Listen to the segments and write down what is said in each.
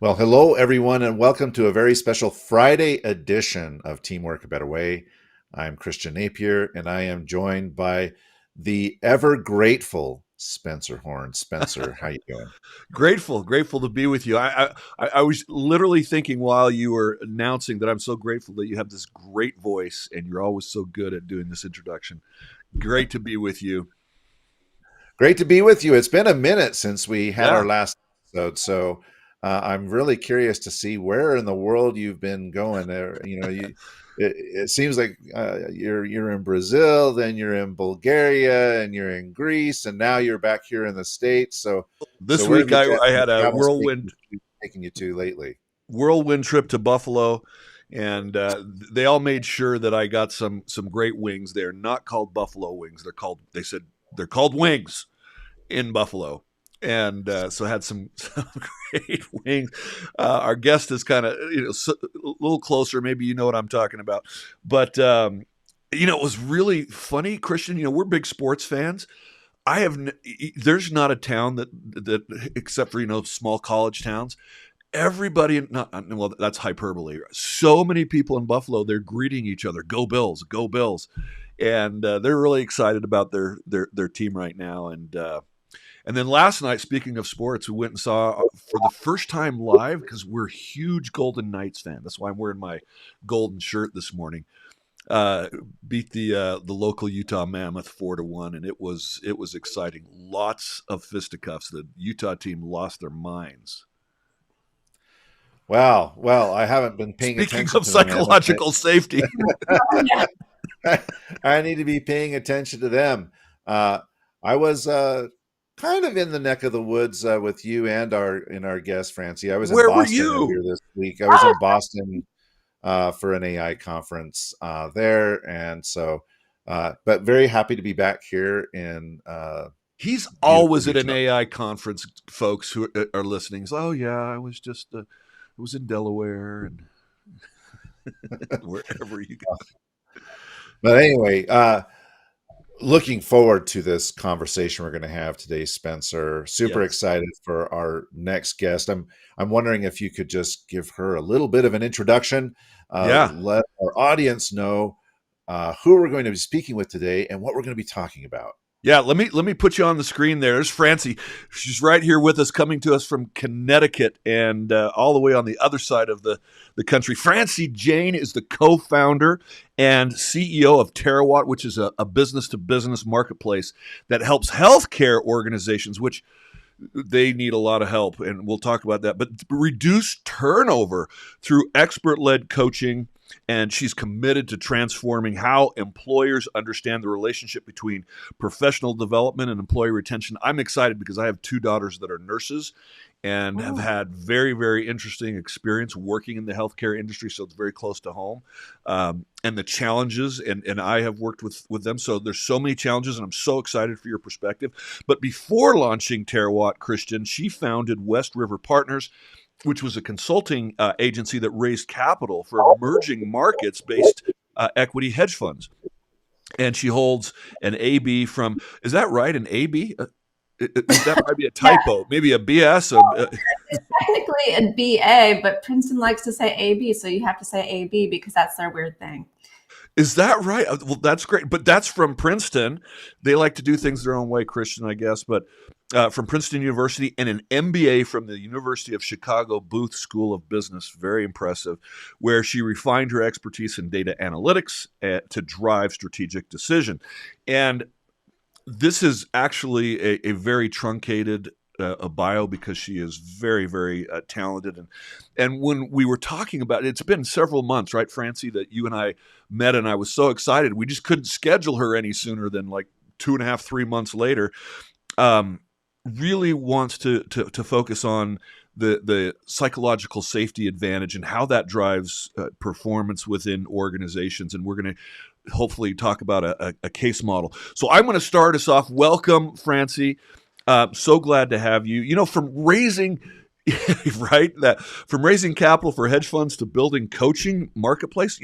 Well, hello, everyone, and welcome to a very special Friday edition of Teamwork a Better Way. I'm Christian Napier, and I am joined by the ever grateful Spencer Horn. Spencer, how you doing? Grateful to be with you. I was literally thinking while you were announcing that I'm so grateful that you have this great voice and you're always so good at doing this introduction. Great to be with you. Great to be with you. It's been a minute since we had our Yeah. last episode, so I'm really curious to see where in the world you've been going. It seems like you're in Brazil, then you're in Bulgaria, and you're in Greece, and now you're back here in the States. So This where have week you I been? had a Travels taking you to lately? whirlwind trip to Buffalo, and they all made sure that I got some great wings. They're not called buffalo wings. They said they're called wings in Buffalo. And so had some great wings. Our guest is kind of a little closer. Maybe you know what I'm talking about. But it was really funny, Christian. We're big sports fans. There's not a town that except for small college towns. Everybody, not well, that's hyperbole. So many people in Buffalo, they're greeting each other. Go Bills, go Bills, and they're really excited about their team right now. And then last night, speaking of sports, we went and saw for the first time live because we're huge Golden Knights fan. That's why I'm wearing my golden shirt this morning. Uh, Beat the local Utah Mammoth 4-1, and it was exciting. Lots of fisticuffs. The Utah team lost their minds. Wow. Well, I haven't been paying Speaking attention of to the Mammoth. psychological safety, I need to be paying attention to them. I was kind of in the neck of the woods with you and our guest Francie. I was in where were Boston earlier you? this week. I was in Boston for an AI conference there, and so, but very happy to be back here in He's beautiful always at an Utah. AI conference. Folks who are listening, is, oh yeah, I was in Delaware and wherever you go. But anyway, looking forward to this conversation we're going to have today, Spencer. Super Yes. excited for our next guest. I'm wondering if you could just give her a little bit of an introduction, Yeah. let our audience know who we're going to be speaking with today and what we're going to be talking about. Yeah, let me put you on the screen there. There's Francie. She's right here with us, coming to us from Connecticut and all the way on the other side of the country. Francie Jain is the co-founder and CEO of Terawatt, which is a business-to-business marketplace that helps healthcare organizations, which they need a lot of help, and we'll talk about that, but reduce turnover through expert-led coaching. And she's committed to transforming how employers understand the relationship between professional development and employee retention. I'm excited because I have two daughters that are nurses and have Oh, had very, very interesting experience working in the healthcare industry. So it's very close to home. And the challenges, and I have worked with them. So there's so many challenges, and I'm so excited for your perspective. But before launching Terawatt, Christian, she founded West River Partners, which was a consulting agency that raised capital for emerging markets based equity hedge funds. And she holds an AB from, is that right? An AB? That might be a yeah. typo, maybe a BS. It's technically a BA, but Princeton likes to say AB, so you have to say AB because that's their weird thing. Is that right? Well, that's great. But that's from Princeton. They like to do things their own way, Christian, I guess. But from Princeton University and an MBA from the University of Chicago Booth School of Business. Very impressive, where she refined her expertise in data analytics to drive strategic decision. And this is actually a very truncated a bio because she is very, very talented. And when we were talking about it, it's been several months, right, Francie, that you and I met, and I was so excited. We just couldn't schedule her any sooner than like 2.5, 3 months later. Really wants to focus on the psychological safety advantage and how that drives performance within organizations. And we're going to hopefully talk about a case model. So I'm going to start us off. Welcome, Francie. So glad to have you. From raising, right, that from raising capital for hedge funds to building coaching marketplace.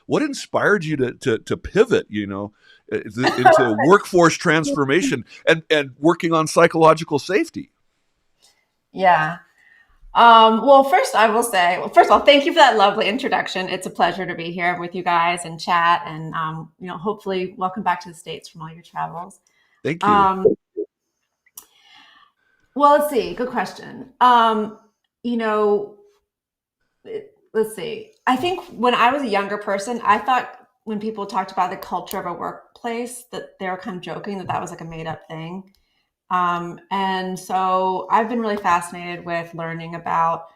What inspired you to pivot? Into workforce transformation and working on psychological safety. Yeah. Well, first I will say, well, first of all, thank you for that lovely introduction. It's a pleasure to be here with you guys and chat, and hopefully, welcome back to the States from all your travels. Thank you. Um, well, let's see. Good question. You know, let's see. I think when I was a younger person, I thought when people talked about the culture of a workplace that they were kind of joking that that was like a made up thing. And so I've been really fascinated with learning about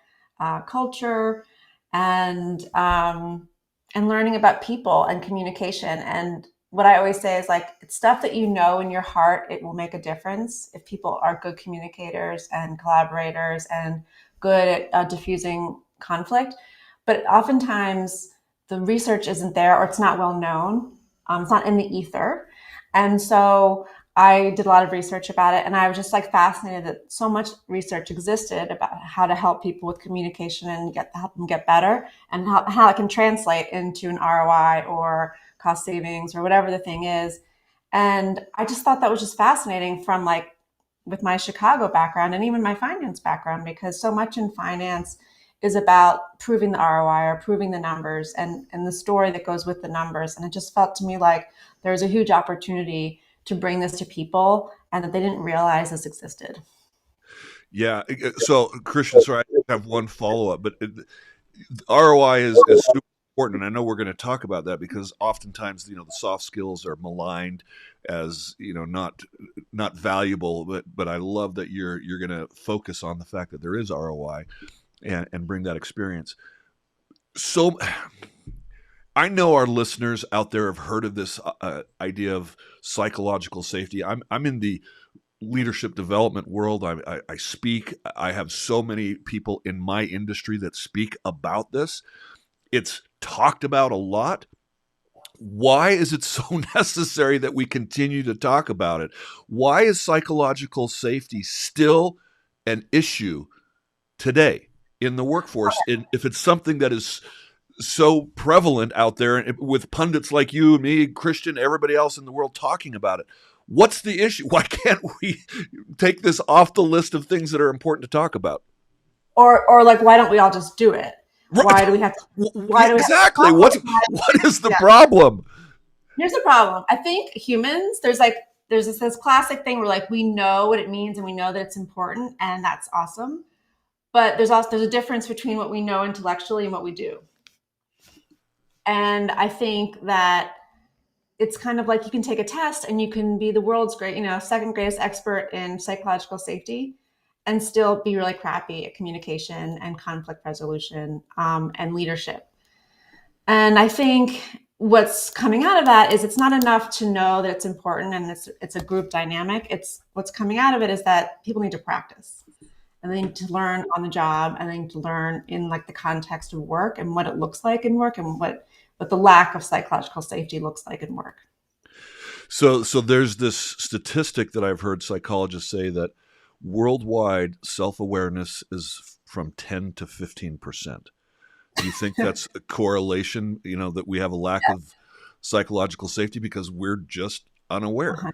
culture and learning about people and communication. And what I always say is like it's stuff that you know in your heart. It will make a difference if people are good communicators and collaborators and good at diffusing conflict. But oftentimes the research isn't there or it's not well known. It's not in the ether. And so I did a lot of research about it, and I was just like fascinated that so much research existed about how to help people with communication and help them get better, and how it can translate into an ROI or cost savings or whatever the thing is. And I just thought that was just fascinating from like with my Chicago background and even my finance background, because so much in finance is about proving the ROI or proving the numbers and the story that goes with the numbers. And it just felt to me like there was a huge opportunity to bring this to people and that they didn't realize this existed. Yeah. So, Christian, sorry, I have one follow up, but ROI is super important, and I know we're going to talk about that because oftentimes, the soft skills are maligned as not valuable. But I love that you're going to focus on the fact that there is ROI and bring that experience. So, I know our listeners out there have heard of this idea of psychological safety. I'm in the leadership development world. I speak. I have so many people in my industry that speak about this. It's talked about a lot. Why is it so necessary that we continue to talk about it? Why is psychological safety still an issue today in the workforce? If it's something that is so prevalent out there with pundits like you and me, Christian, everybody else in the world talking about it. What's the issue? Why can't we take this off the list of things that are important to talk about? Or like, why don't we all just do it? Right. Why do we have to? Why do we exactly. have to What is the yeah. problem? Here's the problem. I think humans, there's this classic thing where like we know what it means and we know that it's important, and that's awesome. But there's a difference between what we know intellectually and what we do. And I think that it's kind of like you can take a test and you can be the world's second greatest expert in psychological safety and still be really crappy at communication and conflict resolution and leadership. And I think what's coming out of that is it's not enough to know that it's important and it's a group dynamic. It's what's coming out of it is that people need to practice and they need to learn on the job and they need to learn in like the context of work and what it looks like in work and what the lack of psychological safety looks like in work. So there's this statistic that I've heard psychologists say that worldwide self-awareness is from 10 to 15%. Do you think that's a correlation, that we have a lack of psychological safety because we're just unaware? Uh-huh.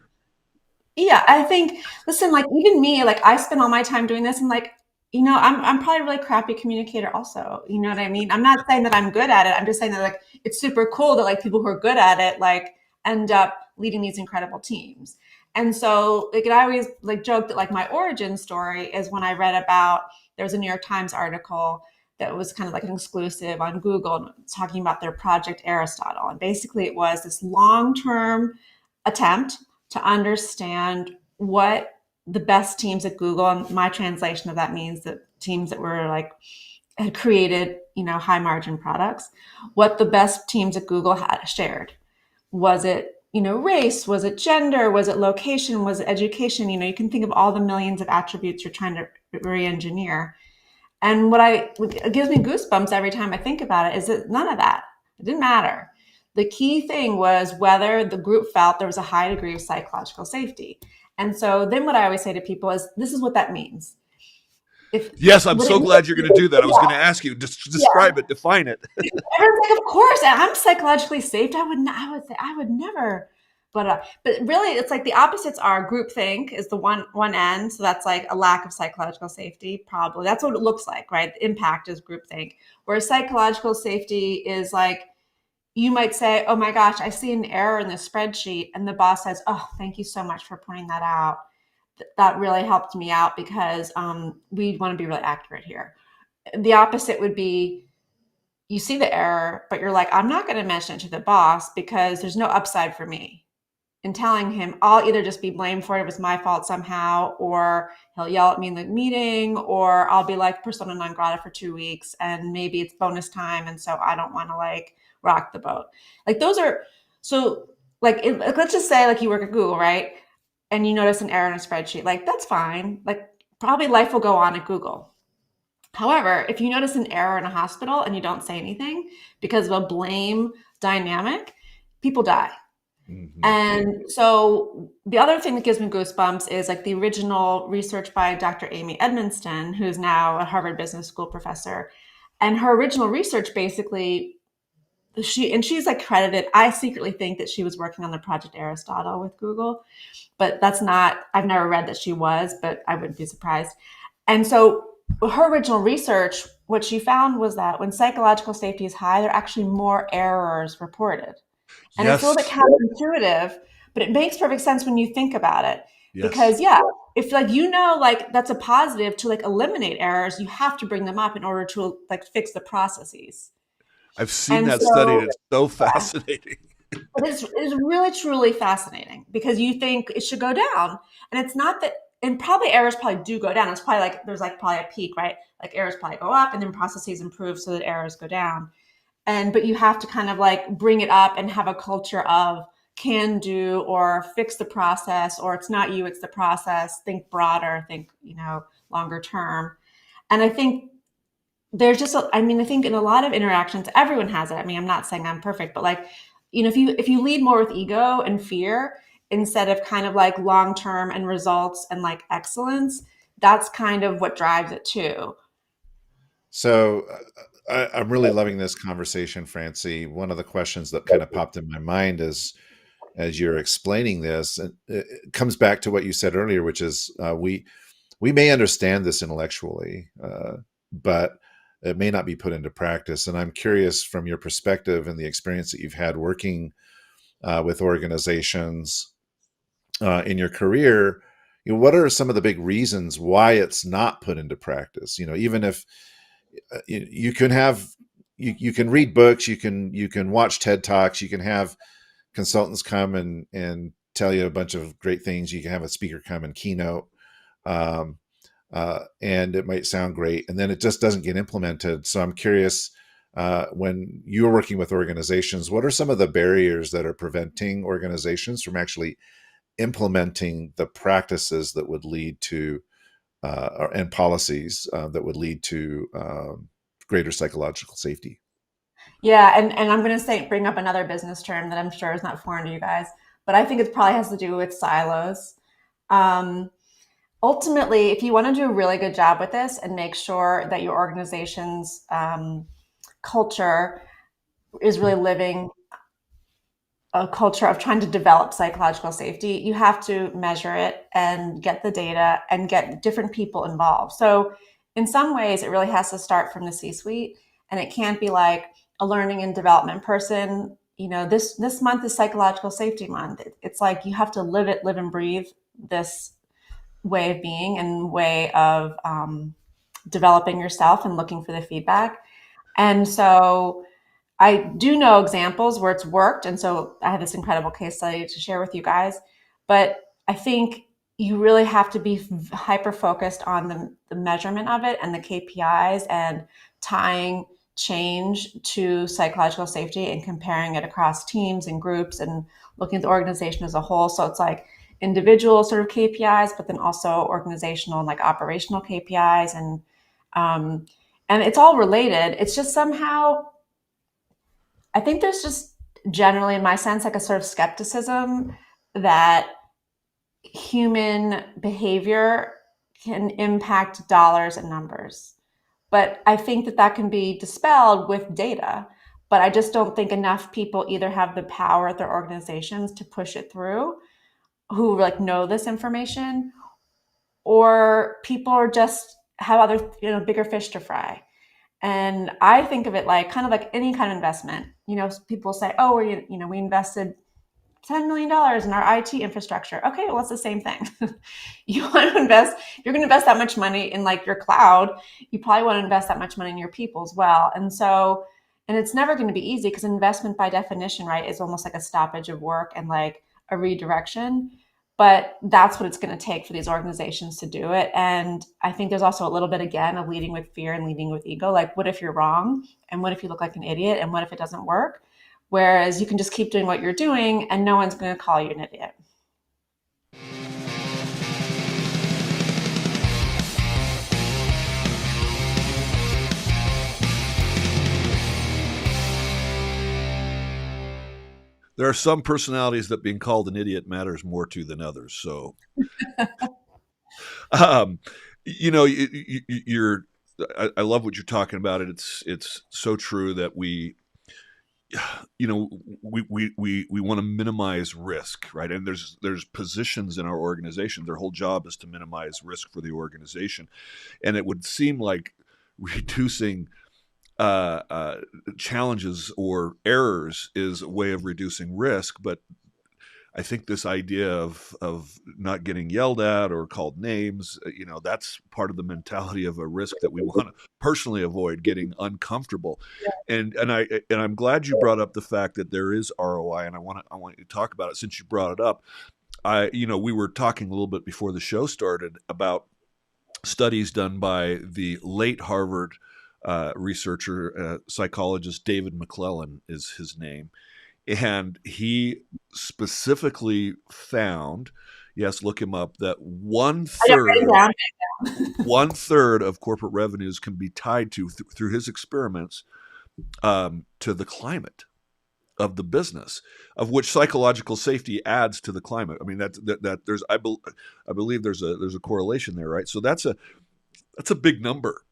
Yeah, I think, listen, like even me, like I spend all my time doing this and like, I'm probably a really crappy communicator also. You know what I mean? I'm not saying that I'm good at it. I'm just saying that like, it's super cool that like people who are good at it, like end up leading these incredible teams. And so like, I always like joke that like my origin story is when I read about, there was a New York Times article that was kind of like an exclusive on Google talking about their Project Aristotle. And basically it was this long-term attempt to understand what the best teams at Google, and my translation of that means that teams that were like had created, high margin products, what the best teams at Google had shared. Was it, race? Was it gender? Was it location? Was it education? You can think of all the millions of attributes you're trying to re-engineer. And what gives me goosebumps every time I think about it is that none of that. It didn't matter. The key thing was whether the group felt there was a high degree of psychological safety. And so then what I always say to people is, this is what that means. Yes, I'm so glad you're going to do that. I was going to ask you, just describe it, define it. Everyone's like, of course, I'm psychologically safe. I would say I would never but really, it's like the opposites are groupthink is the one end. So that's like a lack of psychological safety. Probably that's what it looks like, right? The impact is groupthink, whereas psychological safety is like you might say, "Oh my gosh, I see an error in the spreadsheet," and the boss says, "Oh, thank you so much for pointing that out. That really helped me out because we want to be really accurate here." The opposite would be you see the error, but you're like, "I'm not going to mention it to the boss because there's no upside for me." And telling him I'll either just be blamed for it, it was my fault somehow, or he'll yell at me in the meeting, or I'll be like persona non grata for 2 weeks and maybe it's bonus time. And so I don't want to like rock the boat. Like those are so like let's just say like you work at Google, right? And you notice an error in a spreadsheet, like that's fine. Like probably life will go on at Google. However, if you notice an error in a hospital and you don't say anything because of a blame dynamic, people die. Mhm. And so the other thing that gives me goosebumps is like the original research by Dr. Amy Edmonston, who's now a Harvard Business School professor. And her original research basically, she's like credited. I secretly think that she was working on the Project Aristotle with Google, but that's not, I've never read that she was, but I wouldn't be surprised. And so her original research, what she found was that when psychological safety is high, there are actually more errors reported. And it's a little bit Yes. counterintuitive, but it makes perfect sense when you think about it. Yes. Because yeah, if like like that's a positive to like eliminate errors, you have to bring them up in order to like fix the processes. I've seen And that study, so and it's so fascinating. it is really truly fascinating because you think it should go down. And it's not that, and probably errors probably do go down. It's probably like there's like probably a peak, right? Like errors probably go up and then processes improve so that errors go down. But you have to kind of like bring it up and have a culture of can do or fix the process, or it's not you, it's the process. Think broader, think longer term. And I think there's just I mean, I think in a lot of interactions everyone has it. I mean, I'm not saying I'm perfect, but like if you lead more with ego and fear instead of kind of like long term and results and like excellence, that's kind of what drives it too. So I'm really loving this conversation, Francie. One of the questions that kind of popped in my mind is, as you're explaining this, and it comes back to what you said earlier, which is we may understand this intellectually, but it may not be put into practice. And I'm curious from your perspective and the experience that you've had working with organizations in your career. What are some of the big reasons why it's not put into practice? Even if you can have you can read books, you can watch TED Talks, you can have consultants come and tell you a bunch of great things, you can have a speaker come and keynote, um, and it might sound great, and then it just doesn't get implemented. So I'm curious, when you're working with organizations, what are some of the barriers that are preventing organizations from actually implementing the practices that would lead to and policies that would lead to greater psychological safety? Yeah, and I'm going to say bring up another business term that I'm sure is not foreign to you guys, but I think it probably has to do with silos. Um, Ultimately, if you want to do a really good job with this and make sure that your organization's culture is really living a culture of trying to develop psychological safety, you have to measure it and get the data and get different people involved. So, in some ways, it really has to start from the C-suite, and it can't be like a learning and development person. This month is psychological safety month. It's like you have to live it, live and breathe this way of being and way of developing yourself and looking for the feedback. And so I do know examples where it's worked. And so I have this incredible case study to share with you guys. But I think you really have to be hyper focused on the measurement of it and the KPIs and tying change to psychological safety and comparing it across teams and groups and looking at the organization as a whole. So it's like individual sort of KPIs, but then also organizational and like operational KPIs um, and it's all related. It's just somehow I think there's just generally, in my sense, like a sort of skepticism that human behavior can impact dollars and numbers. But I think that can be dispelled with data. but I just don't think enough people either have the power at their organizations to push it through, who like know this information, or people are just have other, bigger fish to fry. And I think of it like kind of like any kind of investment. People say, oh, we invested $10 million in our IT infrastructure. Okay, well, it's the same thing. You want to invest, you're going to invest that much money in like your cloud. You probably want to invest that much money in your people as well. And it's never going to be easy, because investment by definition, right, is almost like a stoppage of work and like a redirection. But that's what it's going to take for these organizations to do it. And I think there's also a little bit, again, of leading with fear and leading with ego. Like, what if you're wrong? And what if you look like an idiot? And what if it doesn't work? Whereas you can just keep doing what you're doing and no one's going to call you an idiot. There are some personalities that being called an idiot matters more to than others. So, um, you're. I love what you're talking about. It's so true that we want to minimize risk, right? And there's positions in our organization. Their whole job is to minimize risk for the organization, and it would seem like reducing challenges or errors is a way of reducing risk. But I think this idea of not getting yelled at or called names, that's part of the mentality of a risk that we want to personally avoid, getting uncomfortable. I'm glad you brought up the fact that there is ROI, and I want you to talk about it since you brought it up. We were talking a little bit before the show started about studies done by the late Harvard researcher, psychologist David McClellan is his name. And he specifically found, yes, look him up, that one third of corporate revenues can be tied to, through his experiments, to the climate of the business, of which psychological safety adds to the climate. I mean, that there's, I believe there's a correlation there, right? So that's a big number.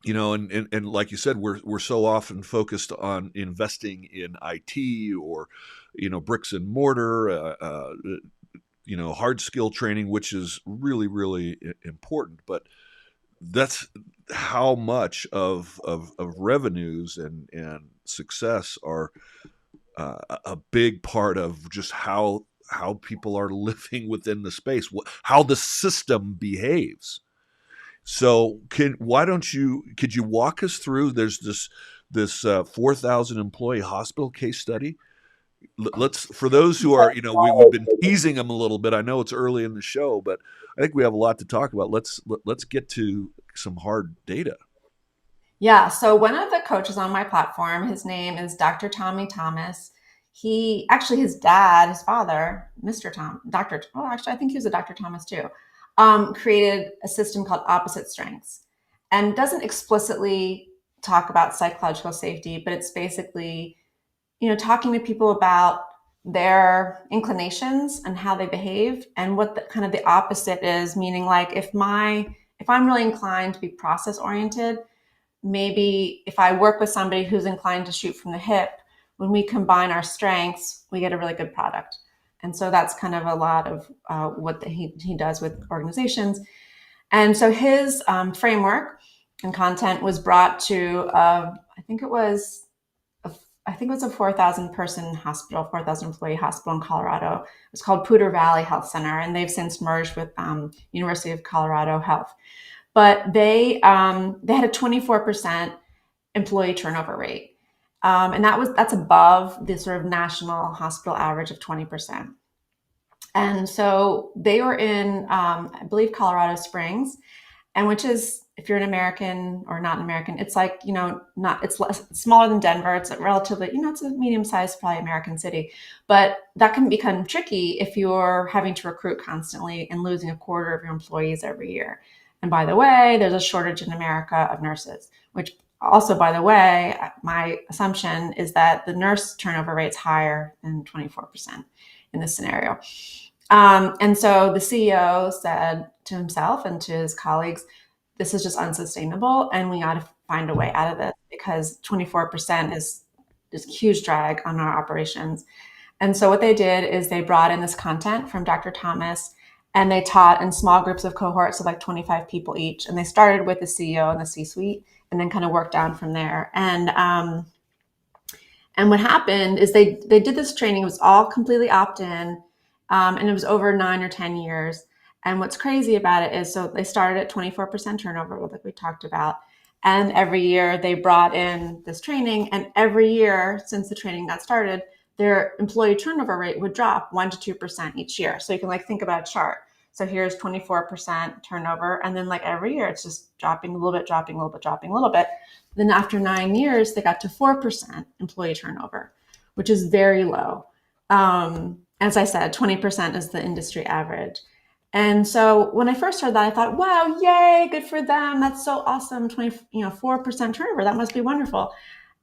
And like you said, we're so often focused on investing in IT or, bricks and mortar, hard skill training, which is really, really important. But that's how much of revenues and success are a big part of just how people are living within the space, how the system behaves. So could you walk us through? There's this 4,000 employee hospital case study. For those who are, we've been teasing them a little bit. I know it's early in the show, but I think we have a lot to talk about. Let's get to some hard data. Yeah. So one of the coaches on my platform, his name is Dr. Tommy Thomas. His dad, his father, Mr. Tom, Dr. Oh, actually, I think he was a Dr. Thomas too. Created a system called opposite strengths, and doesn't explicitly talk about psychological safety, but it's basically, talking to people about their inclinations and how they behave, and what kind of the opposite is, meaning like if I'm really inclined to be process oriented, maybe if I work with somebody who's inclined to shoot from the hip, when we combine our strengths, we get a really good product. And so that's kind of a lot of what he does with organizations. And so his framework and content was brought to, I think it was a 4,000 person hospital, 4,000 employee hospital in Colorado. It's called Poudre Valley Health Center, and they've since merged with University of Colorado Health. But they had a 24% employee turnover rate. And that's above the sort of national hospital average of 20%. And so they were in, I believe, Colorado Springs, and which is, if you're an American or not an American, it's like, it's smaller than Denver. It's a relatively, it's a medium-sized, probably American city, but that can become tricky if you're having to recruit constantly and losing a quarter of your employees every year. And by the way, there's a shortage in America of nurses, which also, by the way, my assumption is that the nurse turnover rate's higher than 24% in this scenario. And so the CEO said to himself and to his colleagues, this is just unsustainable, and we got to find a way out of this, because 24% is a huge drag on our operations. And so what they did is they brought in this content from Dr. Thomas, and they taught in small groups of cohorts of like 25 people each. And they started with the CEO and the C-suite, and then kind of worked down from there. And what happened is they did this training. It was all completely opt-in, and it was over 9 or 10 years. And what's crazy about it is, so they started at 24% turnover, like we talked about. And every year they brought in this training. And every year since the training got started, their employee turnover rate would drop 1 to 2% each year. So you can like think about a chart. So here's 24% turnover. And then like every year it's just dropping a little bit, dropping a little bit, dropping a little bit. Then after 9 years, they got to 4% employee turnover, which is very low. As I said, 20% is the industry average. And so when I first heard that, I thought, wow, yay, good for them. That's so awesome. 4% turnover. That must be wonderful.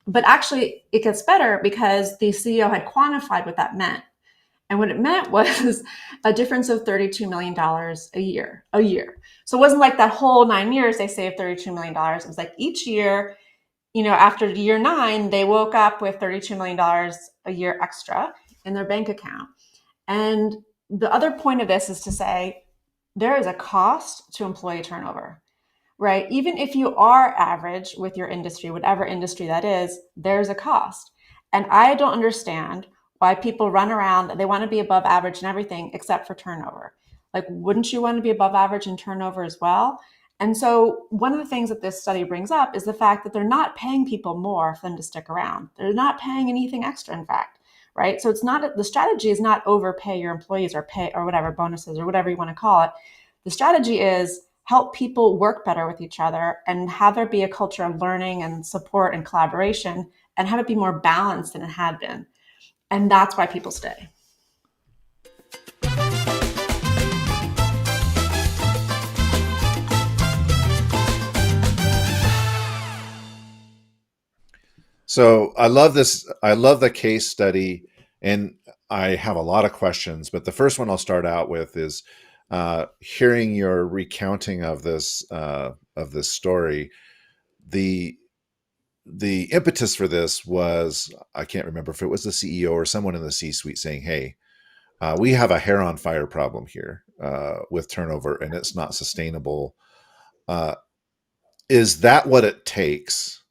But actually, it gets better because the CEO had quantified what that meant. And what it meant was a difference of $32 million a year. So it wasn't like that whole 9 years they saved $32 million. It was like each year, after year 9, they woke up with $32 million a year extra in their bank account. And the other point of this is to say there is a cost to employee turnover, right? Even if you are average with your industry, whatever industry that is, there's a cost. And I don't understand why people run around, they want to be above average in everything except for turnover. Like, wouldn't you want to be above average in turnover as well? And so one of the things that this study brings up is the fact that they're not paying people more for them to stick around. They're not paying anything extra, in fact, right? So it's not, the strategy is not overpay your employees or pay or whatever, bonuses or whatever you want to call it. The strategy is help people work better with each other and have there be a culture of learning and support and collaboration, and have it be more balanced than it had been. And that's why people stay. So I love this. I love the case study, and I have a lot of questions. But the first one I'll start out with is hearing your recounting of this story. The impetus for this was, I can't remember if it was the CEO or someone in the C-suite saying, "Hey, we have a hair on fire problem here with turnover, and it's not sustainable." Is that what it takes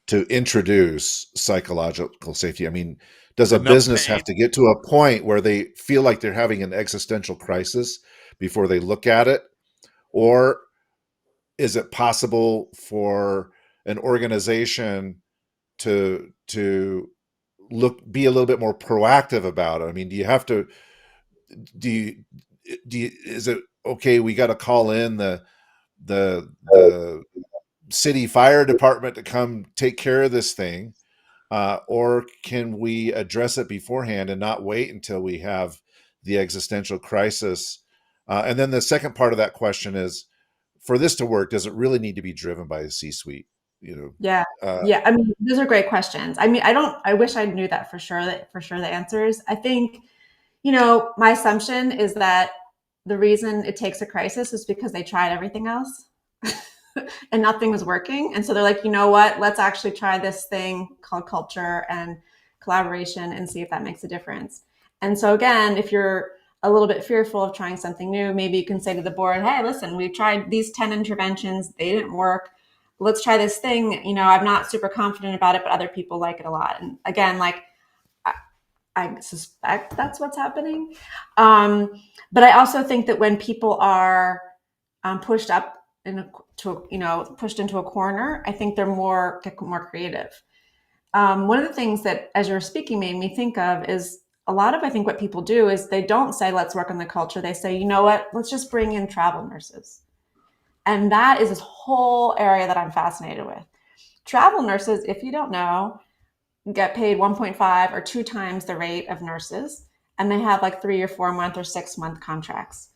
to introduce psychological safety? I mean, does a Enough business pain. have to get to a point where they feel like they're having an existential crisis before they look at it? Or is it possible for an organization to be a little bit more proactive about it? I mean, do you is it okay, we got to call in the city fire department to come take care of this thing? Or can we address it beforehand and not wait until we have the existential crisis? And then the second part of that question is, for this to work, does it really need to be driven by a C-suite? Yeah. Yeah. I mean, those are great questions. I mean, I wish I knew that for sure, the answers. I think, my assumption is that the reason it takes a crisis is because they tried everything else and nothing was working. And so they're like, you know what, let's actually try this thing called culture and collaboration and see if that makes a difference. And so again, if you're a little bit fearful of trying something new, maybe you can say to the board, hey, listen, we've tried these 10 interventions. They didn't work. Let's try this thing. I'm not super confident about it, but other people like it a lot. And again, like, I suspect that's what's happening. But I also think that when people are pushed up pushed into a corner, I think they're get more creative. One of the things that, as you were speaking, made me think of is a lot of, I think, what people do is they don't say, let's work on the culture. They say, you know what, let's just bring in travel nurses. And that is this whole area that I'm fascinated with. Travel nurses, if you don't know, get paid 1.5 or 2 times the rate of nurses, and they have like 3 or 4 month or 6 month contracts.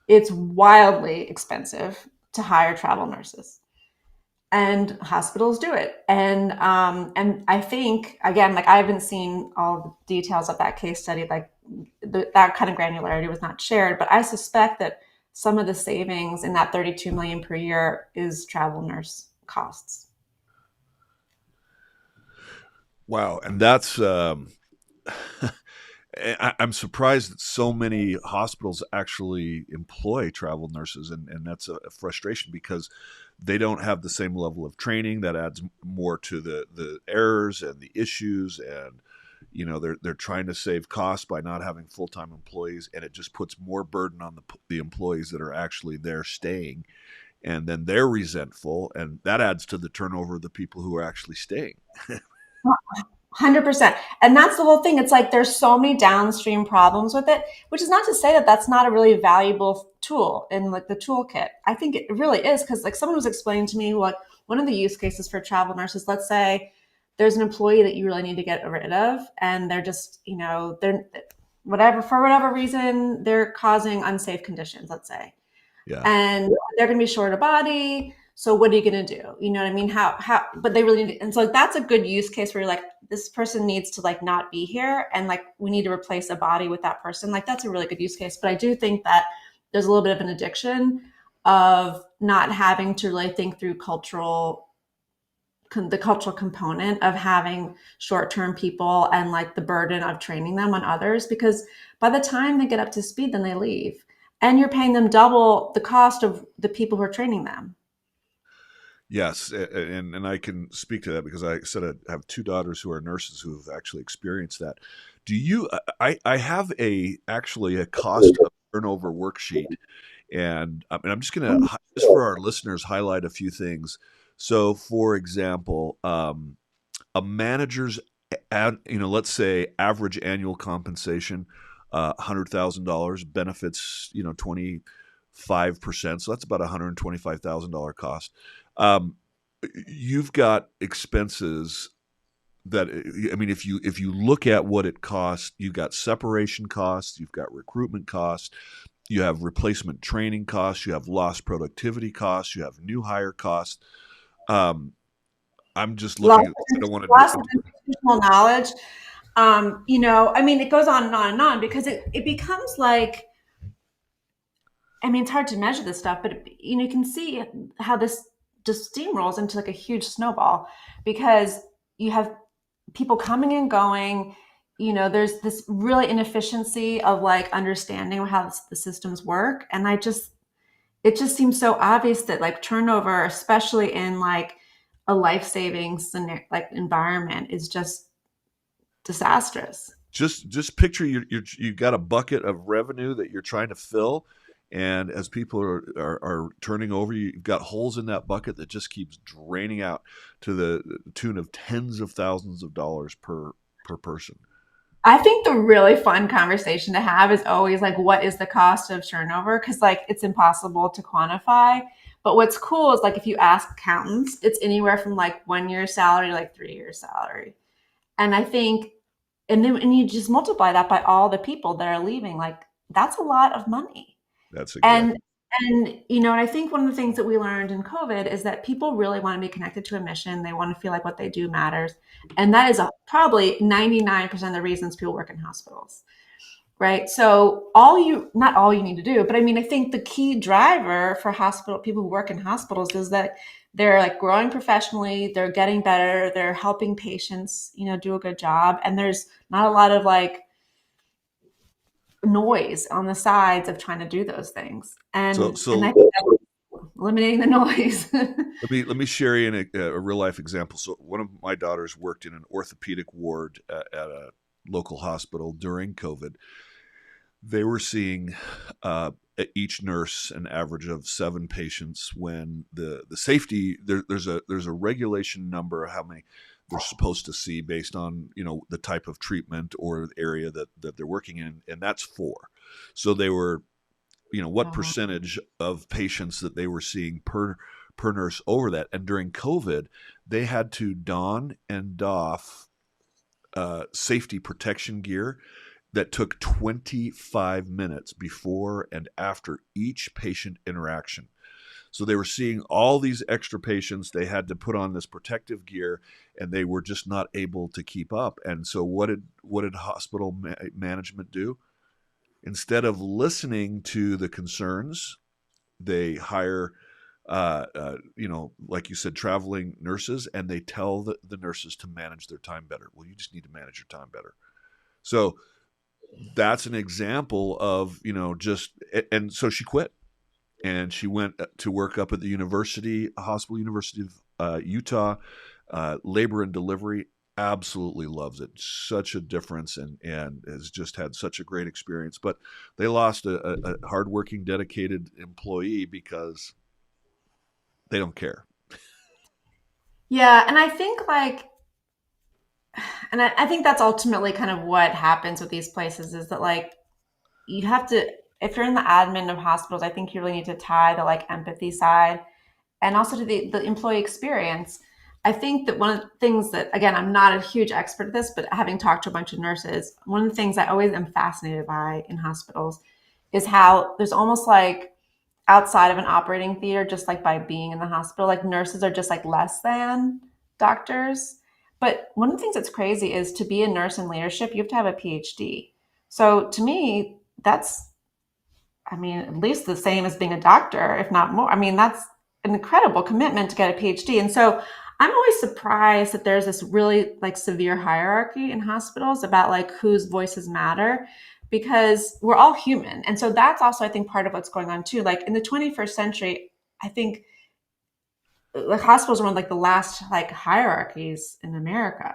It's wildly expensive to hire travel nurses, and hospitals do it. And I think, again, like, I haven't seen all the details of that case study, like that kind of granularity was not shared, but I suspect that some of the savings in that 32 million per year is travel nurse costs. Wow, and that's I'm surprised that so many hospitals actually employ travel nurses, and that's a frustration because they don't have the same level of training. That adds more to the errors and the issues, and they're trying to save costs by not having full-time employees, and it just puts more burden on the employees that are actually there staying, and then they're resentful, and that adds to the turnover of the people who are actually staying. 100%. And that's the whole thing. It's like there's so many downstream problems with it, which is not to say that that's not a really valuable tool in like the toolkit. I think it really is, because like someone was explaining to me what one of the use cases for travel nurses, let's say there's an employee that you really need to get rid of, and they're just, they're whatever, for whatever reason, they're causing unsafe conditions, let's say, Yeah. and they're going to be short of body. So what are you going to do? You know what I mean? But they really need to, and so that's a good use case where you're like, this person needs to like not be here. And like, we need to replace a body with that person. Like, that's a really good use case. But I do think that there's a little bit of an addiction of not having to really think through the cultural component of having short-term people and like the burden of training them on others, because by the time they get up to speed, then they leave. And you're paying them double the cost of the people who are training them. Yes, and I can speak to that because I said I have two daughters who are nurses who have actually experienced that. Do you? I have actually a cost of turnover worksheet, and I'm just going to, just for our listeners, highlight a few things. So, for example, a manager's, let's say average annual compensation, $100,000, benefits, 25%. So that's about $125,000 cost. You've got expenses that, I mean, if you look at what it costs, you've got separation costs, you've got recruitment costs, you have replacement training costs, you have lost productivity costs, you have new hire costs. I'm just looking at, I don't want Lots of to. institutional knowledge. I mean, it goes on and on and on, because it becomes like, I mean, it's hard to measure this stuff, but you can see how this just steamrolls into like a huge snowball, because you have people coming and going. There's this really inefficiency of like understanding how the systems work, and it just seems so obvious that like turnover, especially in like a life-saving like environment, is just disastrous. Just picture you've got a bucket of revenue that you're trying to fill, and as people are turning over, you've got holes in that bucket that just keeps draining out to the tune of tens of thousands of dollars per person. I think the really fun conversation to have is always like, what is the cost of turnover? Because like it's impossible to quantify. But what's cool is like if you ask accountants, it's anywhere from like 1 year's salary to like 3 years' salary. And I think, and you just multiply that by all the people that are leaving, like that's a lot of money. That's exactly. And I think one of the things that we learned in COVID is that people really want to be connected to a mission. They want to feel like what they do matters. And that is probably 99% of the reasons people work in hospitals, right? So not all you need to do, but I mean, I think the key driver for people who work in hospitals is that they're like growing professionally, they're getting better, they're helping patients, do a good job. And there's not a lot of like noise on the sides of trying to do those things. And I think that eliminating the noise. Let me share you a real life example. So one of my daughters worked in an orthopedic ward at a local hospital during COVID. They were seeing each nurse an average of 7 patients. When the safety, there's a regulation number of how many they're supposed to see based on the type of treatment or the area that they're working in, and that's 4. So they were, what percentage of patients that they were seeing per nurse over that. And during COVID, they had to don and doff safety protection gear that took 25 minutes before and after each patient interaction. So they were seeing all these extra patients. They had to put on this protective gear, and they were just not able to keep up. And so what did hospital management do? Instead of listening to the concerns, they hire like you said, traveling nurses, and they tell the nurses to manage their time better. Well, you just need to manage your time better. So that's an example of, and so she quit and she went to work up at the University of Utah, labor and delivery. Absolutely loves it. Such a difference, and has just had such a great experience. But they lost a hardworking, dedicated employee because they don't care. Yeah, and I think I think that's ultimately kind of what happens with these places is that you have to, if you're in the admin of hospitals, I think you really need to tie the empathy side and also to the employee experience. I think that one of the things that, again, I'm not a huge expert at this, but having talked to a bunch of nurses, one of the things I always am fascinated by in hospitals is how there's almost outside of an operating theater, just by being in the hospital, nurses are just less than doctors. But one of the things that's crazy is to be a nurse in leadership, you have to have a PhD. So to me, that's, I mean, at least the same as being a doctor, if not more. I mean, that's an incredible commitment to get a PhD. And so I'm always surprised that there's this really severe hierarchy in hospitals about whose voices matter, because we're all human. And so that's also, I think, part of what's going on too. In the 21st century, I think hospitals are one of the last hierarchies in America.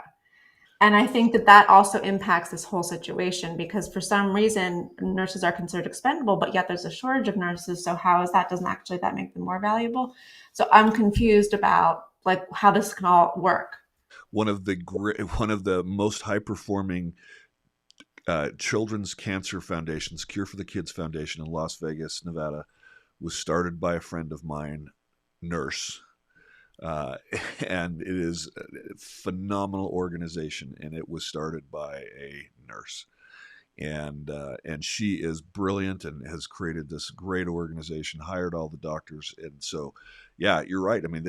And I think that that also impacts this whole situation because for some reason nurses are considered expendable, but yet there's a shortage of nurses. So how is that? Doesn't actually that make them more valuable? So I'm confused about how this can all work. One of the most high performing children's cancer foundations, Cure for the Kids Foundation in Las Vegas, Nevada, was started by a friend of mine, nurse. And it is a phenomenal organization, and it was started by a nurse, and she is brilliant and has created this great organization, hired all the doctors, and so yeah, you're right. I mean,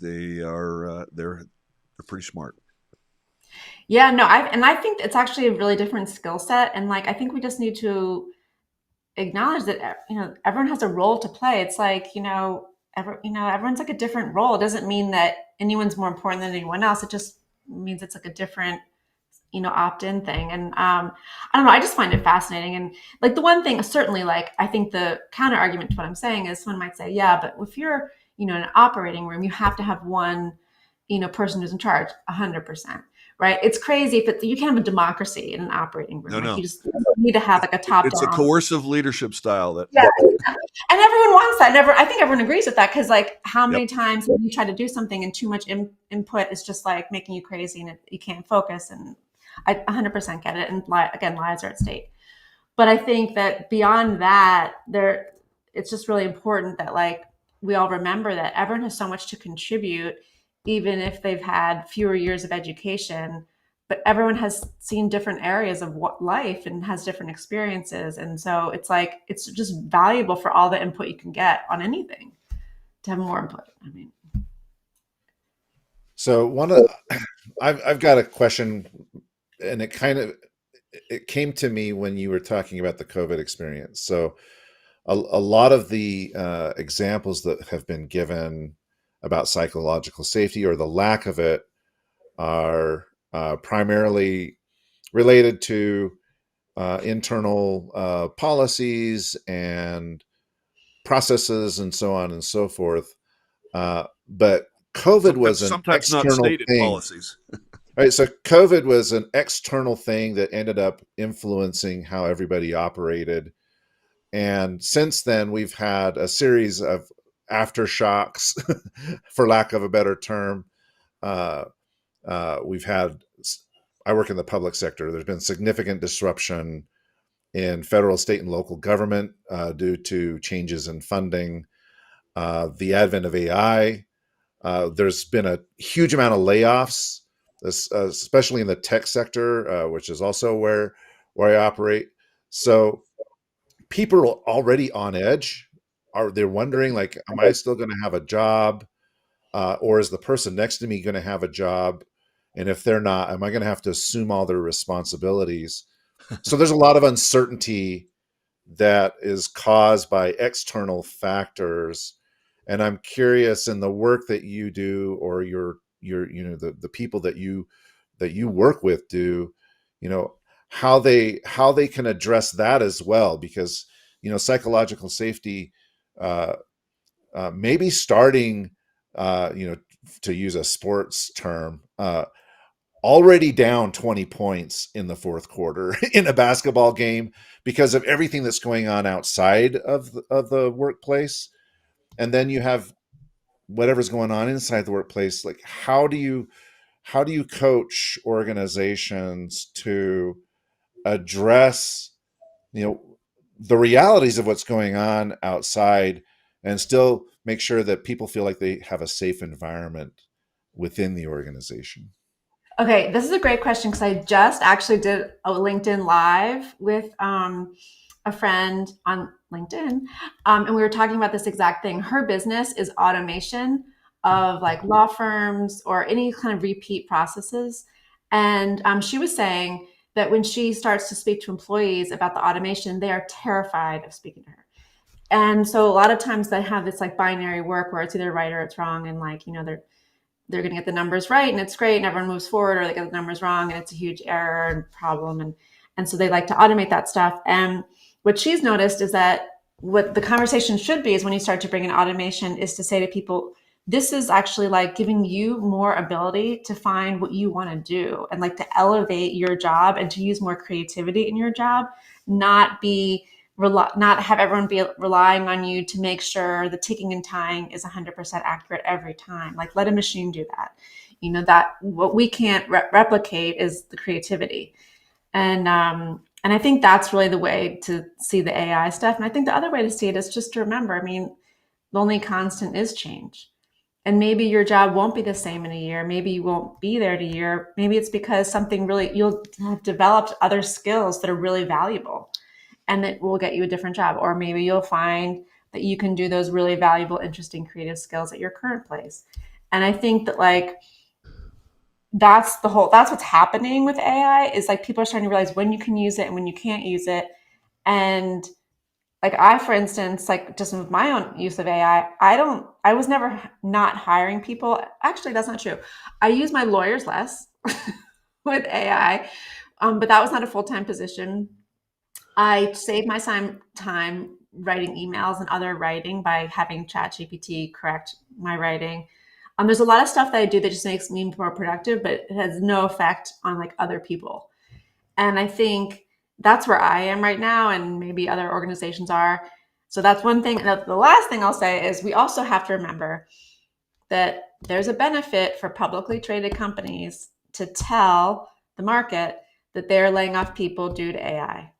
they're pretty smart. Yeah, no, I think it's actually a really different skill set, and I think we just need to acknowledge that everyone has a role to play. It's everyone's a different role. It doesn't mean that anyone's more important than anyone else. It just means it's a different opt-in thing. And I don't know, I just find it fascinating. And the one thing certainly I think the counter argument to what I'm saying is someone might say, yeah, but if you're in an operating room, you have to have one person who's in charge 100%. Right? It's crazy if you can't have a democracy in an operating room. No. You just need to have a top down. It's a coercive leadership style that. Yeah, and everyone wants that. I think everyone agrees with that because how many times have you tried to do something and too much input is just making you crazy and you can't focus. And I 100% get it. And again, lives are at stake. But I think that beyond that, it's just really important that we all remember that everyone has so much to contribute, even if they've had fewer years of education, but everyone has seen different areas of life and has different experiences. And so it's just valuable for all the input you can get on anything to have more input. I mean, so I've got a question, and it came to me when you were talking about the COVID experience. So a lot of the examples that have been given about psychological safety or the lack of it are primarily related to internal policies and processes and so on and so forth. But COVID was an sometimes not external stated thing. Policies. Right. So COVID was an external thing that ended up influencing how everybody operated. And since then, we've had a series of aftershocks, for lack of a better term. We've had, I work in the public sector. There's been significant disruption in federal, state, and local government due to changes in funding, the advent of AI. There's been a huge amount of layoffs, especially in the tech sector, which is also where I operate. So people are already on edge. They're wondering, am I still going to have a job? Or is the person next to me going to have a job? And if they're not, am I going to have to assume all their responsibilities? So there's a lot of uncertainty that is caused by external factors. And I'm curious, in the work that you do, or your the people that you work with do, you know, how they can address that as well, because psychological safety, uh, maybe starting, to use a sports term, already down 20 points in the fourth quarter in a basketball game because of everything that's going on outside of the workplace. And then you have whatever's going on inside the workplace. Like, how do you coach organizations to address, you know, the realities of what's going on outside, and still make sure that people feel like they have a safe environment within the organization? Okay, this is a great question because I just actually did a LinkedIn Live with a friend on LinkedIn, and we were talking about this exact thing. Her business is automation of like law firms or any kind of repeat processes, and she was saying that when she starts to speak to employees about the automation, they are terrified of speaking to her. And so a lot of times they have this like binary work where it's either right or it's wrong, and like they're going to get the numbers right and it's great and everyone moves forward, or they get the numbers wrong and it's a huge error and problem. And so they like to automate that stuff. And what she's noticed is that what the conversation should be is, when you start to bring in automation, is to say to people, this is actually like giving you more ability to find what you want to do and like to elevate your job and to use more creativity in your job, not be not have everyone be relying on you to make sure the ticking and tying is 100% accurate every time. Like, let a machine do that. That what we can't replicate is the creativity. And I think that's really the way to see the AI stuff. And I think the other way to see it is just to remember, I mean, the only constant is change. And maybe your job won't be the same in a year. Maybe you won't be there in a year. Maybe it's because you'll have developed other skills that are really valuable and that will get you a different job. Or maybe you'll find that you can do those really valuable, interesting, creative skills at your current place. And I think that like that's what's happening with AI, is like people are starting to realize when you can use it and when you can't use it. And like for instance, like just with my own use of AI, I was never not hiring people. Actually, that's not true. I use my lawyers less with AI, but that was not a full-time position. I save my time writing emails and other writing by having ChatGPT correct my writing. There's a lot of stuff that I do that just makes me more productive, but it has no effect on like other people. And I think that's where I am right now, and maybe other organizations are. So that's one thing. And the last thing I'll say is we also have to remember that there's a benefit for publicly traded companies to tell the market that they're laying off people due to AI.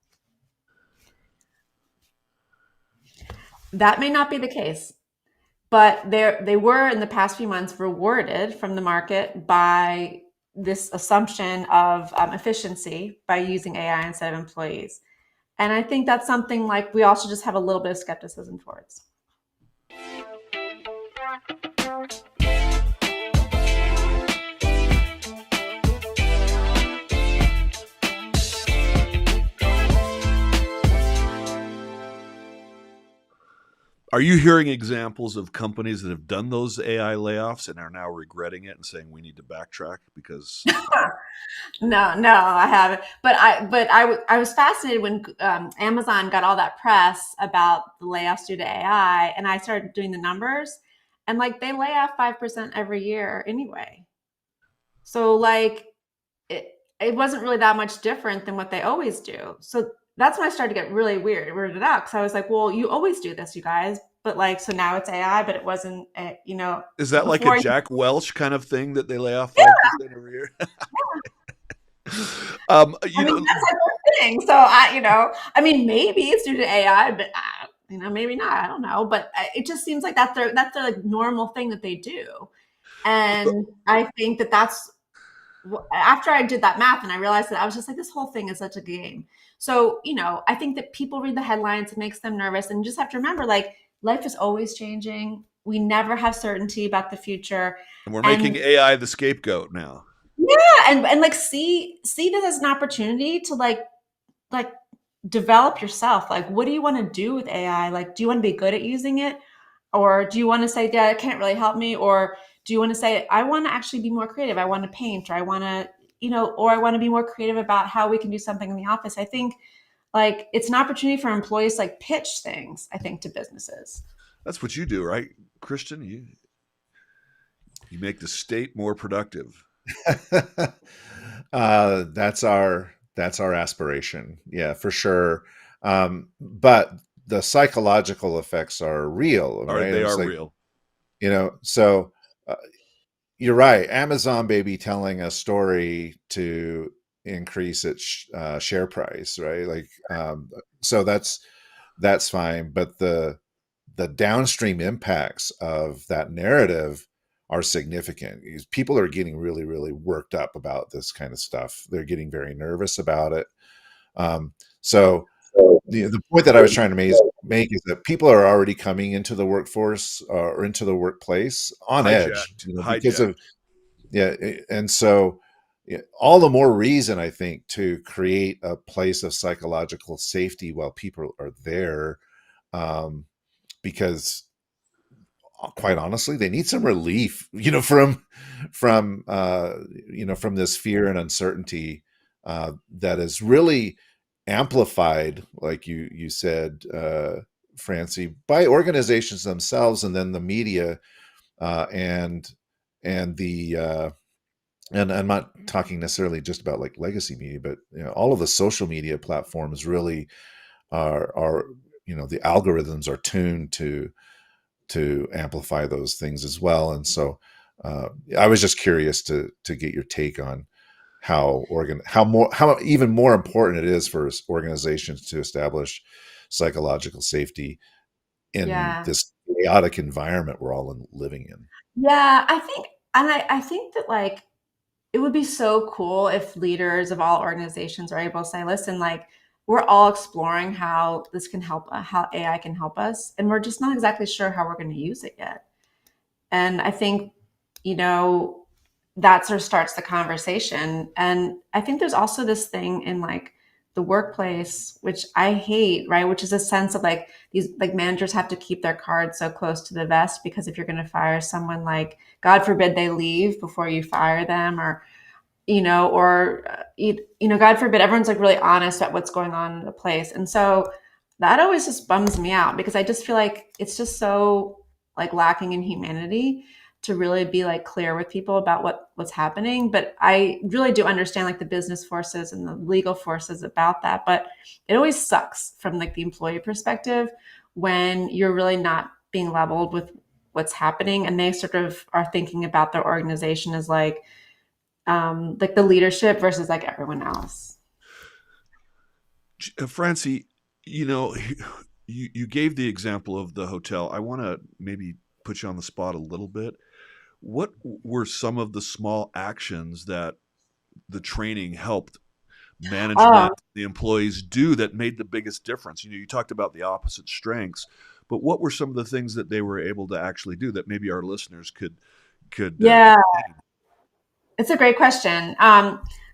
That may not be the case, but they were in the past few months rewarded from the market by this assumption of efficiency by using AI instead of employees. And I think that's something like we also just have a little bit of skepticism towards. Are you hearing examples of companies that have done those AI layoffs and are now regretting it and saying we need to backtrack because No, I haven't. I was fascinated when Amazon got all that press about the layoffs due to AI, and I started doing the numbers, and like they lay off 5% every year anyway. So like it wasn't really that much different than what they always do. So that's when I started to get really weirded out, because I was like, well, you always do this, you guys, but like so now it's AI, but it wasn't, is that like a before. Jack Welch kind of thing that they lay off Yeah, 5% every year? I mean, that's like a thing. So I mean, maybe it's due to AI, but maybe not. I don't know. But it just seems like that's their like normal thing that they do. And I think that's after I did that math and I realized that, I was just like, this whole thing is such a game. So I think that people read the headlines, it makes them nervous, and you just have to remember, like, life is always changing. We never have certainty about the future. And we're And making AI the scapegoat now. yeah, and like see this as an opportunity to like develop yourself. Like, what do you want to do with AI? Like, do you want to be good at using it, Or do you want to say, yeah, it can't really help me? Or do you want to say, I want to actually be more creative? I want to paint, or I want to, or I want to be more creative about how we can do something in the office. I think like it's an opportunity for employees to like pitch things, I think, to businesses. That's what you do, right, Christian? You make the state more productive. That's our aspiration. Yeah, for sure. But the psychological effects are real, All right, right? they It's are like, real. so uh, you're right. Amazon baby telling a story to increase its share price, right? Like, so that's fine. But the downstream impacts of that narrative are significant. People are getting really, really worked up about this kind of stuff. They're getting very nervous about it. So the point that I was trying to make is that people are already coming into the workforce or into the workplace on edge, Hijacked, because of, hijacked. yeah. And so, yeah, all the more reason, I think, to create a place of psychological safety while people are there, um, because quite honestly, they need some relief, from this fear and uncertainty that is really amplified, like you said, Francie, by organizations themselves, and then the media, and the and I'm not talking necessarily just about like legacy media, but all of the social media platforms really are the algorithms are tuned to amplify those things as well. And so, I was just curious to get your take on how even more important it is for organizations to establish psychological safety in Yeah. this chaotic environment we're all living in. Yeah. I think that like it would be so cool if leaders of all organizations are able to say, listen, like we're all exploring how this can help, how AI can help us. And we're just not exactly sure how we're going to use it yet. And I think, you know, that sort of starts the conversation. And I think there's also this thing in like the workplace, which I hate, right? Which is a sense of like these like managers have to keep their cards so close to the vest because if you're going to fire someone, like God forbid they leave before you fire them, or God forbid, everyone's like really honest about what's going on in the place. And so that always just bums me out because I just feel like it's just so like lacking in humanity to really be like clear with people about what's happening. But I really do understand like the business forces and the legal forces about that. But it always sucks from like the employee perspective when you're really not being leveled with what's happening and they sort of are thinking about their organization as like the leadership versus like everyone else. Francie, you know, you gave the example of the hotel. I want to maybe put you on the spot a little bit. What were some of the small actions that the training helped Oh, management, the employees do that made the biggest difference? You talked about the opposite strengths, but what were some of the things that they were able to actually do that maybe our listeners could yeah, retain? it's a great question.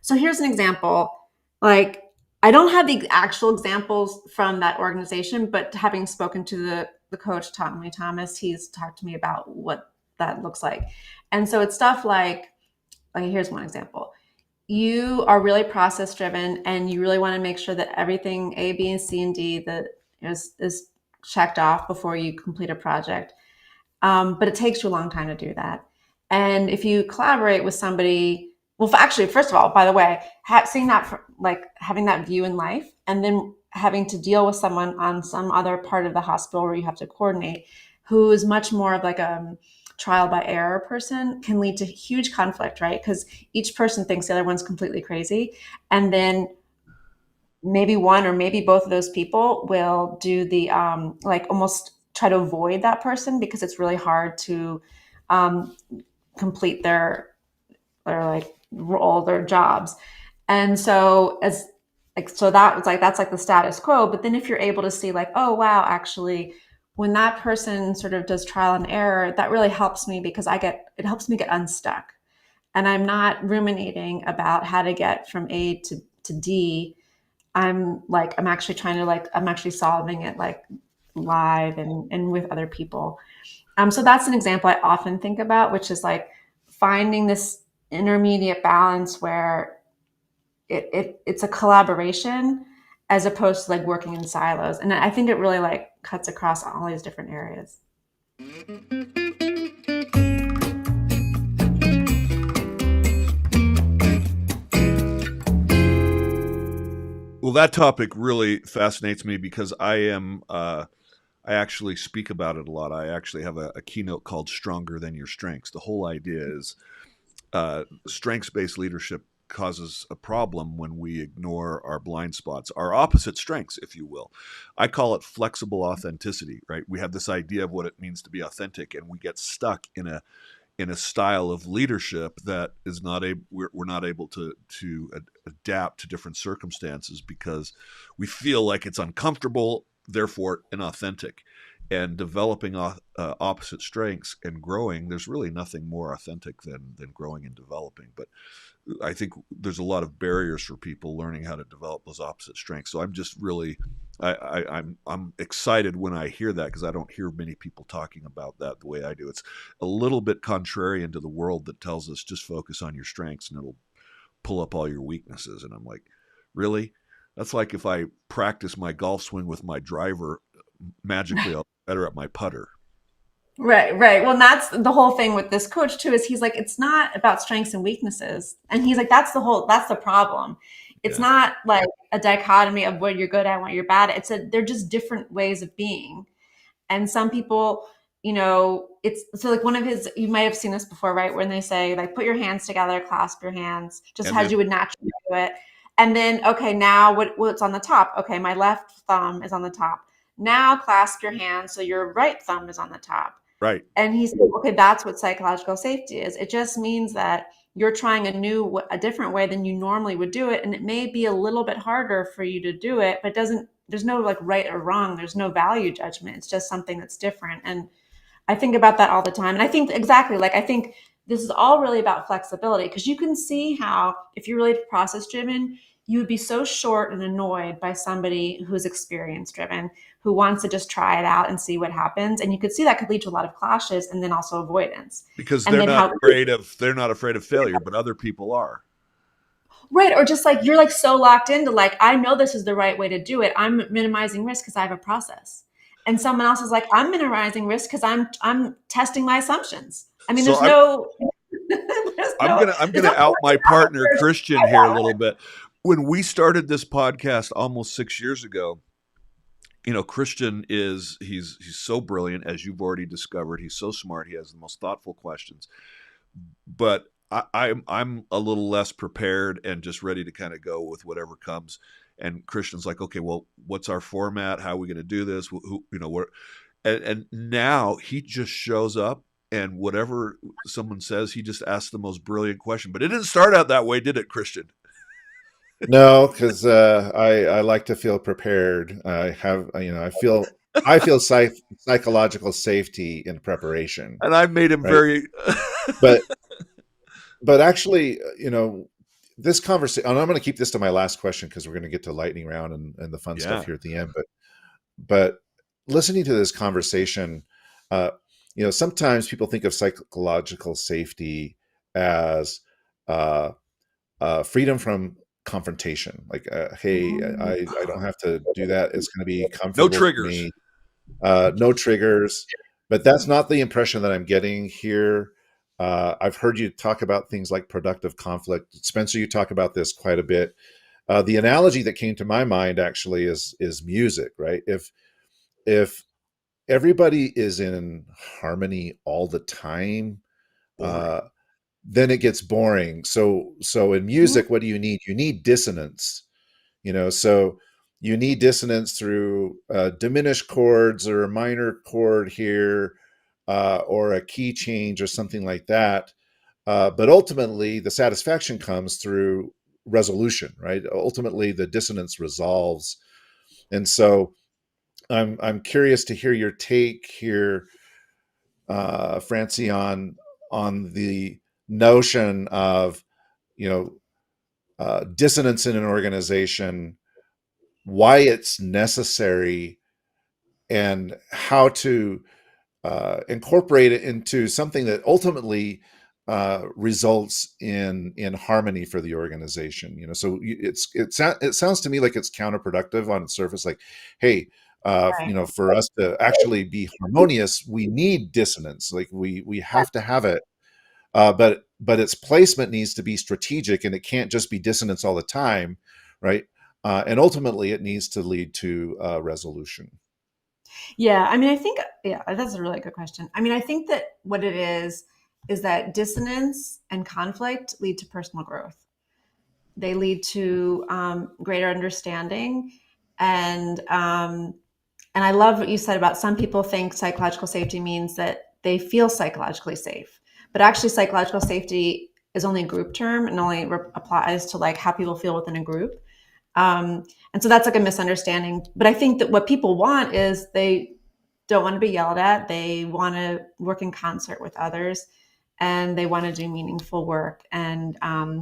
So here's an example. Like, I don't have the actual examples from that organization, but having spoken to the coach, Tommy Thomas, he's talked to me about what that looks like. And so it's stuff like, okay, here's one example. You are really process driven and you really want to make sure that everything A, B, and C, and D that is checked off before you complete a project. But it takes you a long time to do that. And if you collaborate with somebody, well, actually, first of all, by the way, seeing that like having that view in life, and then having to deal with someone on some other part of the hospital where you have to coordinate, who is much more of like a trial by error person, can lead to huge conflict, right? Because each person thinks the other one's completely crazy, and then maybe one or maybe both of those people will do the like almost try to avoid that person because it's really hard to um, complete their like role, their jobs. And so as like so that was like that's like the status quo. But then if you're able to see like, oh wow, actually when that person sort of does trial and error, that really helps me because it helps me get unstuck. And I'm not ruminating about how to get from A to D. I'm actually trying to like I'm actually solving it like live and with other people. So that's an example I often think about, which is like finding this intermediate balance where it's a collaboration as opposed to like working in silos. And I think it really like cuts across all these different areas. Well, that topic really fascinates me because I actually speak about it a lot. I actually have a keynote called Stronger Than Your Strengths. The whole idea is strengths-based leadership causes a problem when we ignore our blind spots, our opposite strengths, if you will. I call it flexible authenticity, right? We have this idea of what it means to be authentic, and we get stuck in a style of leadership that is not able we're not able to adapt to different circumstances because we feel like it's uncomfortable, therefore inauthentic. And developing opposite strengths and growing, there's really nothing more authentic than growing and developing. But I think there's a lot of barriers for people learning how to develop those opposite strengths. So I'm just really I'm excited when I hear that because I don't hear many people talking about that the way I do. It's a little bit contrarian to the world that tells us just focus on your strengths and it'll pull up all your weaknesses. And I'm like, really? That's like if I practice my golf swing with my driver, magically I'll be better at my putter. Right, right. Well, and that's the whole thing with this coach too, is he's like, it's not about strengths and weaknesses. And he's like, that's the problem. It's Yeah. not like a dichotomy of what you're good at and what you're bad at. They're just different ways of being. And some people, it's so like one of his, you might have seen this before, right? When they say like, put your hands together, clasp your hands, just And as then you would naturally do it. And then, okay, now what's on the top? Okay, my left thumb is on the top. Now clasp your hands so your right thumb is on the top. right. And he said, okay, that's what psychological safety is. It just means that you're trying a different way than you normally would do it. And it may be a little bit harder for you to do it, but there's no like right or wrong. There's no value judgment. It's just something that's different. And I think about that all the time. And I think exactly like, I think this is all really about flexibility because you can see how if you're really process driven, you would be so short and annoyed by somebody who's experience driven, who wants to just try it out and see what happens. And you could see that could lead to a lot of clashes and then also avoidance. Because And then how they're not afraid of failure, but other people are. right, or just like you're like so locked into like I know this is the right way to do it. I'm minimizing risk because I have a process. And someone else is like I'm minimizing risk because I'm testing my assumptions. I mean, So there's no I'm there's gonna no out my partner person. Christian here a little bit. When we started this podcast almost 6 years ago, Christian he's so brilliant, as you've already discovered. He's so smart. He has the most thoughtful questions. But I'm a little less prepared and just ready to kind of go with whatever comes. And Christian's like, okay, well, what's our format? How are we going to do this? What? And now he just shows up, and whatever someone says, he just asks the most brilliant question. But it didn't start out that way, did it, Christian? No, because I like to feel prepared. I feel psychological safety in preparation, And I made him right? very. But actually, this conversation. And I'm going to keep this to my last question because we're going to get to lightning round and the fun stuff Yeah. here at the end. But listening to this conversation, sometimes people think of psychological safety as freedom from confrontation. Like, hey, I don't have to do that. It's going to be No comfortable for triggers. me. No triggers. But that's not the impression that I'm getting here. I've heard you talk about things like productive conflict. Spencer, you talk about this quite a bit. The analogy that came to my mind actually is music, right? If everybody is in harmony all the time, Boring. then it gets boring. So in music, what do you need? You need dissonance. So you need dissonance through diminished chords or a minor chord here, or a key change or something like that. But ultimately, the satisfaction comes through resolution, right? Ultimately, the dissonance resolves. And so I'm curious to hear your take here, Francie, on the notion of dissonance in an organization, why it's necessary, and how to incorporate it into something that ultimately results in harmony for the organization. So it sounds to me like it's counterproductive on its surface. Like, hey, Right. for us to actually be harmonious, we need dissonance. Like we have to have it, but its placement needs to be strategic, and it can't just be dissonance all the time, right? And ultimately, it needs to lead to resolution. Yeah, I mean, I think, yeah, that's a really good question. I mean, I think that what it is that dissonance and conflict lead to personal growth. They lead to greater understanding, and and I love what you said about some people think psychological safety means that they feel psychologically safe, but actually, psychological safety is only a group term and only applies to like how people feel within a group. And so that's like a misunderstanding. But I think that what people want is they don't want to be yelled at. They want to work in concert with others, and they want to do meaningful work and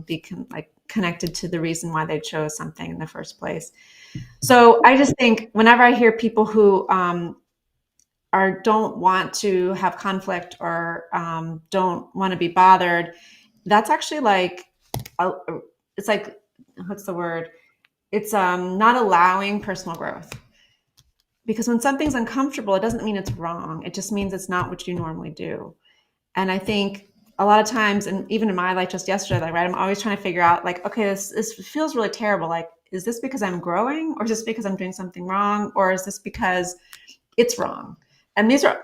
be like connected to the reason why they chose something in the first place. So I just think whenever I hear people who don't want to have conflict or don't want to be bothered, that's actually like a, it's like, what's the word? It's not allowing personal growth, because when something's uncomfortable, it doesn't mean it's wrong. It just means it's not what you normally do. And I think a lot of times, and even in my life just yesterday, like, right, I'm always trying to figure out like, okay, this feels really terrible. Like, is this because I'm growing, or is this because I'm doing something wrong, or is this because it's wrong? And these are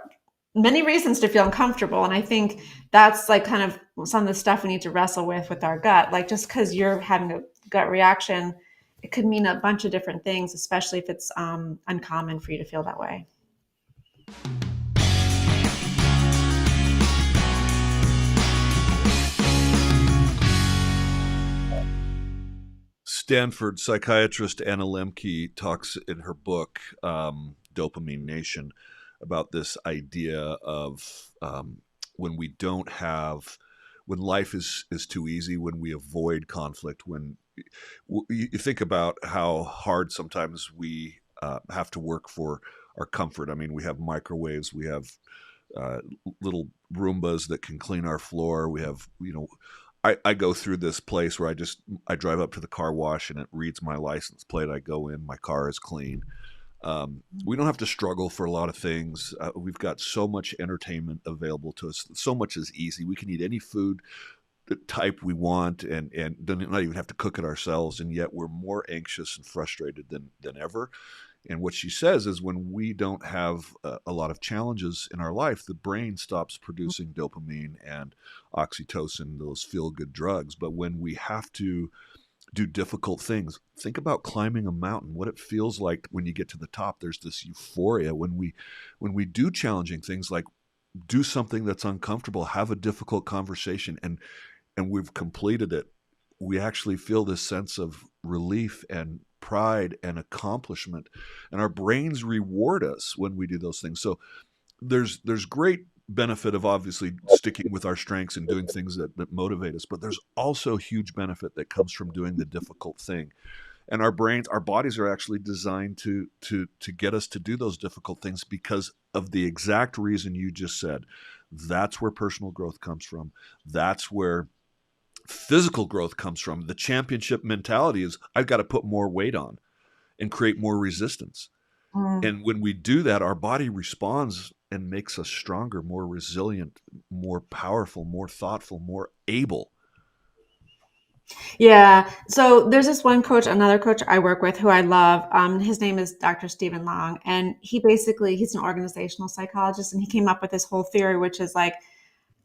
many reasons to feel uncomfortable. And I think that's like kind of some of the stuff we need to wrestle with our gut. Like, just because you're having a gut reaction, it could mean a bunch of different things, especially if it's uncommon for you to feel that way. Stanford psychiatrist Anna Lemke talks in her book, Dopamine Nation, about this idea of when we don't have, when life is too easy, when we avoid conflict, when you think about how hard sometimes we have to work for our comfort. I mean, we have microwaves, we have uh, little Roombas that can clean our floor. We have, I go through this place where I drive up to the car wash and it reads my license plate. I go in, my car is clean. We don't have to struggle for a lot of things. We've got so much entertainment available to us. So much is easy. We can eat any food type we want and not even have to cook it ourselves. And yet we're more anxious and frustrated than ever. And what she says is when we don't have a lot of challenges in our life, the brain stops producing dopamine and oxytocin, those feel good drugs. But when we have to do difficult things, think about climbing a mountain, what it feels like when you get to the top. There's this euphoria when we do challenging things, like do something that's uncomfortable, have a difficult conversation, and we've completed it. We actually feel this sense of relief and pride and accomplishment, and our brains reward us when we do those things. So there's great benefit of obviously sticking with our strengths and doing things that motivate us, but there's also huge benefit that comes from doing the difficult thing. And our bodies are actually designed to get us to do those difficult things because of the exact reason you just said. That's where personal growth comes from. That's where physical growth comes from. The championship mentality is I've got to put more weight on and create more resistance. Mm. And when we do that, our body responds and makes us stronger, more resilient, more powerful, more thoughtful, more able. Yeah. So there's this one coach, another coach I work with who I love. His name is Dr. Stephen Long. And he's an organizational psychologist, and he came up with this whole theory, which is like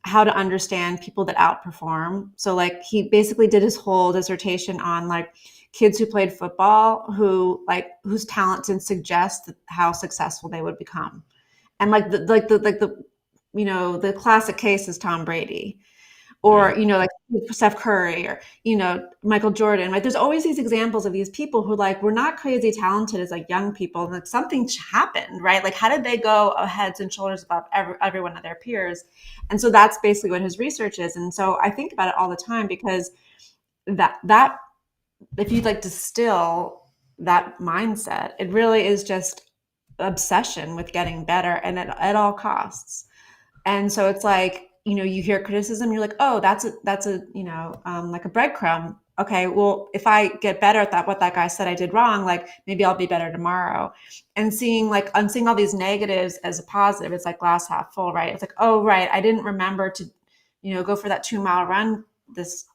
how to understand people that outperform. So like he basically did his whole dissertation on like kids who played football whose talent didn't suggest how successful they would become. And the classic case is Tom Brady, Yeah. or like Steph Curry, or Michael Jordan. Like there's always these examples of these people who like were not crazy talented as like young people, and like something happened, right? Like how did they go heads and shoulders above every one of their peers? And so that's basically what his research is. And so I think about it all the time, because that if you'd like distill that mindset, it really is just obsession with getting better and at all costs. And so it's like, you hear criticism, you're like, oh, that's a like a breadcrumb. Okay, well, if I get better at that, what that guy said I did wrong, like maybe I'll be better tomorrow. And seeing all these negatives as a positive, it's like glass half full, right? It's like, oh, right, I didn't remember to, go for that 2-mile run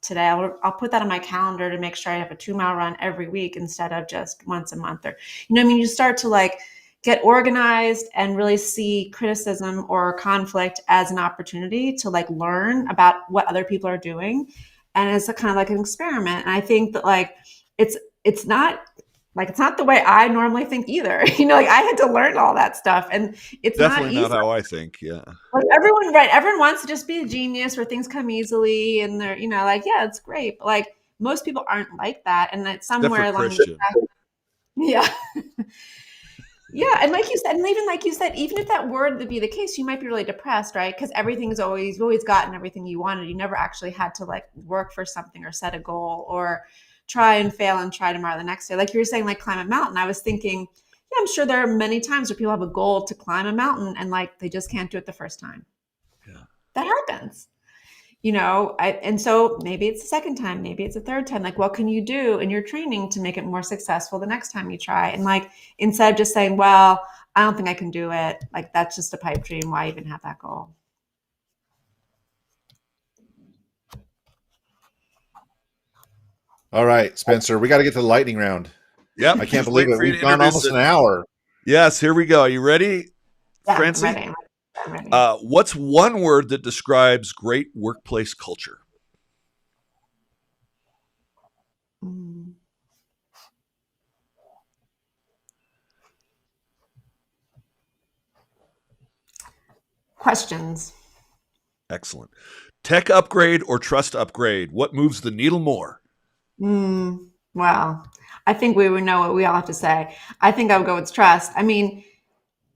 today. I'll put that on my calendar to make sure I have a 2-mile run every week instead of just once a month, or, you start to like get organized and really see criticism or conflict as an opportunity to like learn about what other people are doing. And it's a kind of like an experiment. And I think that like, it's not the way I normally think either. Like I had to learn all that stuff, and it's Definitely not not how I think. Yeah. like everyone, right? Everyone wants to just be a genius where things come easily and they're, like, yeah, it's great. But like most people aren't like that. And that somewhere Except for along Christian. yeah. Yeah, and like you said, and even like you said, even if that were to be the case, you might be really depressed, right? Because you've always gotten everything you wanted. You never actually had to like work for something or set a goal or try and fail and try tomorrow the next day. Like you were saying, like climb a mountain. I was thinking, yeah, I'm sure there are many times where people have a goal to climb a mountain and like they just can't do it the first time. Yeah. That happens. And so maybe it's the second time, maybe it's the third time. Like, what can you do in your training to make it more successful the next time you try? And like, instead of just saying, well, I don't think I can do it, like, that's just a pipe dream. Why even have that goal? All right, Spencer, we got to get to the lightning round. Yep. I can't believe it. We've gone almost an hour. Yes, here we go. Are you ready, Yeah, Francie? I'm ready. What's one word that describes great workplace culture? Questions. Excellent. Tech upgrade or trust upgrade? What moves the needle more? Well, I think we would know what we all have to say. I think I would go with trust. I mean,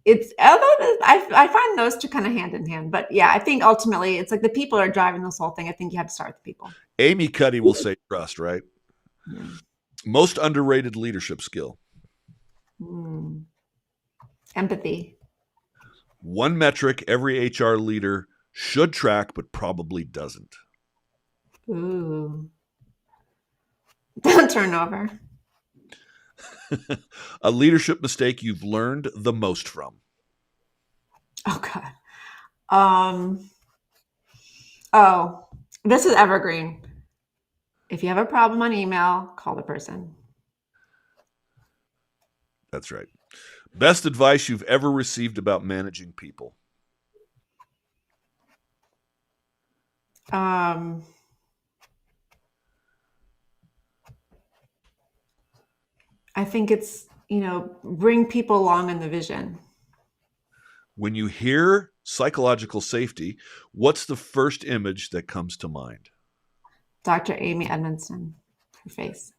I find those two kind of hand in hand, but yeah, I think ultimately it's like the people are driving this whole thing. I think you have to start with the people. Amy Cuddy will say trust, right? Yeah. Most underrated leadership skill? Empathy. One metric every HR leader should track, but probably doesn't. Ooh. Turnover. A leadership mistake you've learned the most from? Oh God. This is evergreen. If you have a problem on email, call the person. That's right. Best advice you've ever received about managing people? I think it's, bring people along in the vision. When you hear psychological safety, what's the first image that comes to mind? Dr. Amy Edmondson, her face.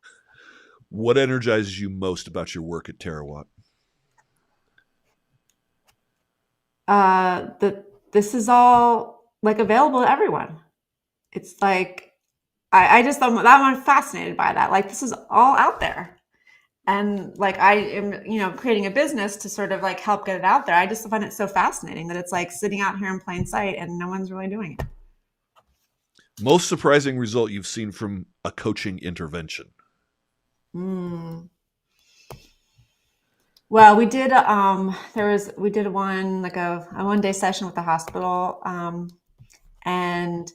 What energizes you most about your work at Terawatt? This is all like available to everyone. It's like, I just thought that I'm fascinated by that. Like, this is all out there. And like, I am, creating a business to sort of like help get it out there. I just find it so fascinating that it's like sitting out here in plain sight and no one's really doing it. Most surprising result you've seen from a coaching intervention? Well, we did one like a 1-day session with the hospital, and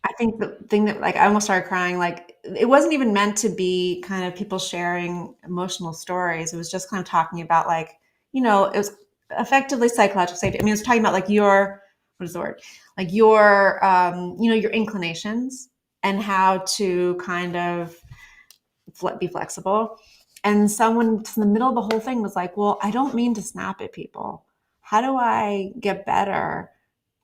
I think the thing that like I almost started crying, like it wasn't even meant to be kind of people sharing emotional stories. It was just kind of talking about like, it was effectively psychological safety. I mean, it was talking about like what is the word? Like your inclinations and how to kind of be flexible. And someone in the middle of the whole thing was like, well, I don't mean to snap at people. How do I get better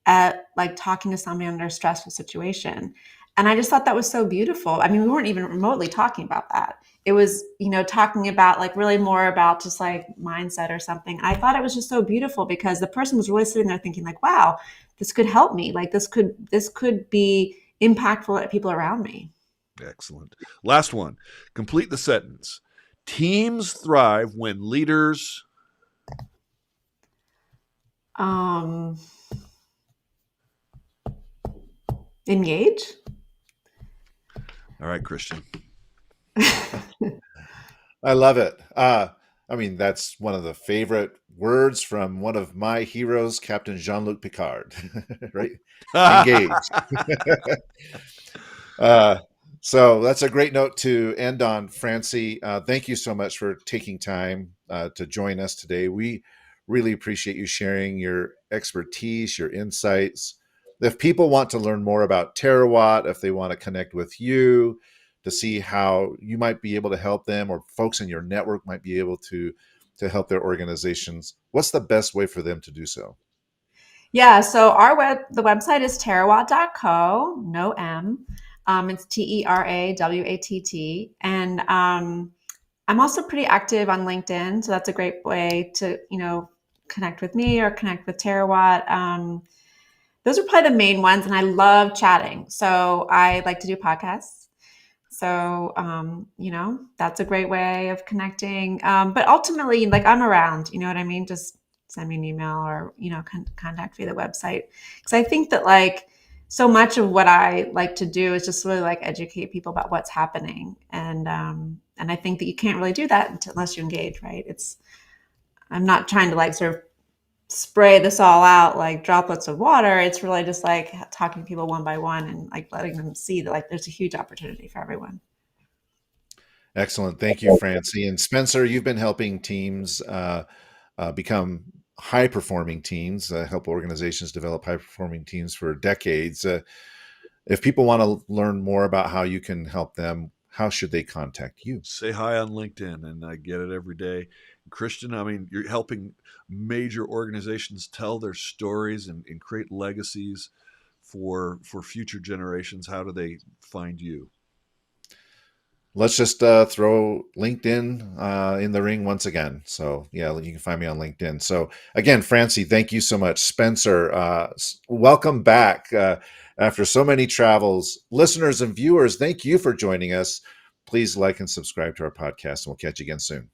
at like talking to somebody under a stressful situation? And I just thought that was so beautiful. I mean, we weren't even remotely talking about that. It was, talking about like really more about just like mindset or something. And I thought it was just so beautiful because the person was really sitting there thinking like, wow, this could help me. Like this could be impactful at people around me. Excellent. Last one. Complete the sentence. Teams thrive when leaders Um, engage. All right, Christian. I love it. I mean, that's one of the favorite words from one of my heroes, Captain Jean-Luc Picard, right? Engage. Uh, so that's a great note to end on, Francie. Thank you so much for taking time to join us today. We really appreciate you sharing your expertise, your insights. If people want to learn more about Terawatt, if they want to connect with you to see how you might be able to help them, or folks in your network might be able to help their organizations, what's the best way for them to do so? Yeah, so the website is terawatt.co, no M. It's TERAWATT. And I'm also pretty active on LinkedIn, so that's a great way to, connect with me or connect with Terawatt. Those are probably the main ones, and I love chatting. So I like to do podcasts. So, that's a great way of connecting. But ultimately, like, I'm around, you know what I mean? Just send me an email or, contact via the website. Because I think that, like, so much of what I like to do is just really like educate people about what's happening. And I think that you can't really do that unless you engage, right? I'm not trying to like sort of spray this all out like droplets of water. It's really just like talking to people one by one and like letting them see that like there's a huge opportunity for everyone. Excellent. Thank you, Francie. And Spencer, you've been helping teams become high performing teams, help organizations develop high performing teams for decades. If people want to learn more about how you can help them, how should they contact you? Say hi on LinkedIn, and I get it every day. Christian, I mean, you're helping major organizations tell their stories and create legacies for future generations. How do they find you? Let's just throw LinkedIn in the ring once again. So yeah, you can find me on LinkedIn. So again, Francie, thank you so much. Spencer, welcome back after so many travels. Listeners and viewers, thank you for joining us. Please like and subscribe to our podcast, and we'll catch you again soon.